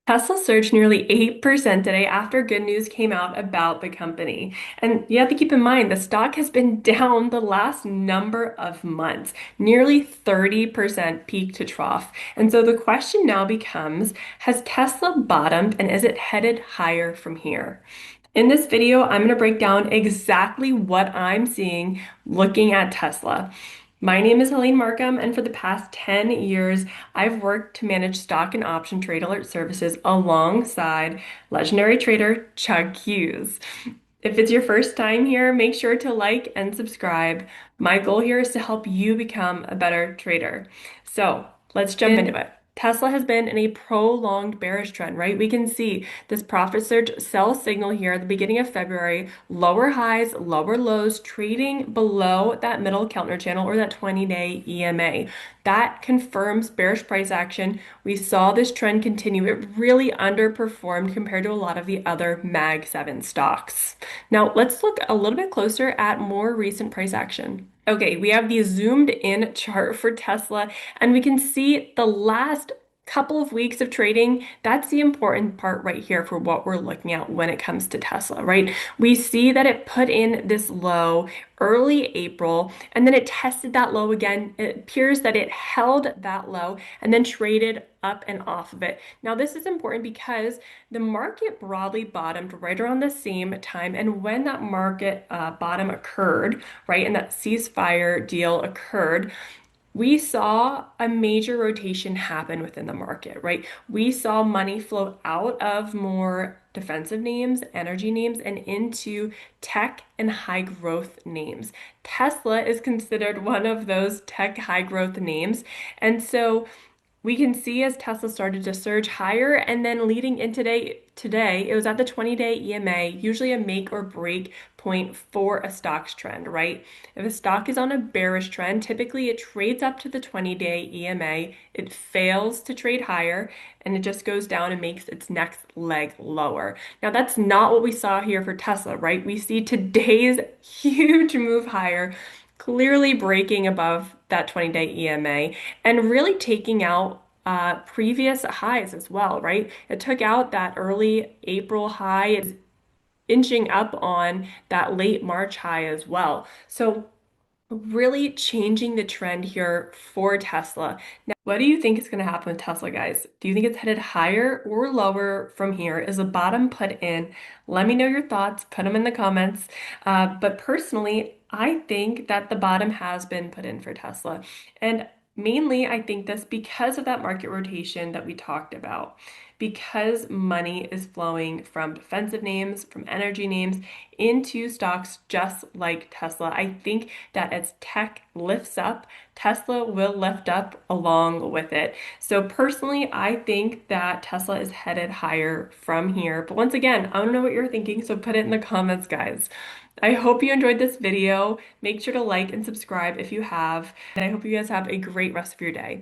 Tesla surged nearly 8% today after good news came out about the company. And you have to keep in mind, the stock has been down the last number of months, nearly 30% peak to trough. And so the question now becomes, has Tesla bottomed and is it headed higher from here? In this video, I'm going to break down exactly what I'm seeing looking at Tesla. My name is Helene Markham, and for the past 10 years, I've worked to manage stock and option trade alert services alongside legendary trader Chuck Hughes. If it's your first time here, make sure to like and subscribe. My goal here is to help you become a better trader. So let's jump into it. Tesla has been in a prolonged bearish trend, right? We can see this profit surge sell signal here at the beginning of February, lower highs, lower lows, trading below that middle Keltner channel or that 20-day EMA. That confirms bearish price action. We saw this trend continue. It really underperformed compared to a lot of the other Mag 7 stocks. Now, let's look a little bit closer at more recent price action. Okay, we have the zoomed in chart for Tesla, and we can see the last couple of weeks of trading. That's the important part right here for what we're looking at when it comes to Tesla, right? We see that it put in this low early April, and then it tested that low again. It appears that it held that low and then traded up and off of it. Now, this is important because the market broadly bottomed right around the same time. And when that market bottom occurred, right, and that ceasefire deal occurred, we saw a major rotation happen within the market, right? We saw money flow out of more defensive names, energy names, and into tech and high growth names. Tesla is considered one of those tech high growth names. And so we can see as Tesla started to surge higher and then leading in today, it was at the 20-day EMA, usually a make or break point for a stock's trend, right? If a stock is on a bearish trend, typically it trades up to the 20-day EMA, it fails to trade higher, and it just goes down and makes its next leg lower. Now, that's not what we saw here for Tesla, right? We see today's huge move higher, clearly breaking above that 20-day EMA and really taking out previous highs as well, right? It took out that early April high, it's inching up on that late March high as well. So really changing the trend here for Tesla. Now, what do you think is going to happen with Tesla, guys? Do you think it's headed higher or lower from here? Is the bottom put in? Let me know your thoughts. Put them in the comments. But personally, I think that the bottom has been put in for Tesla. And mainly, I think this because of that market rotation that we talked about. Because money is flowing from defensive names, from energy names into stocks just like Tesla. I think that as tech lifts up, Tesla will lift up along with it. So personally, I think that Tesla is headed higher from here. But once again, I don't know what you're thinking, so put it in the comments, guys. I hope you enjoyed this video. Make sure to like and subscribe if you have. And I hope you guys have a great rest of your day.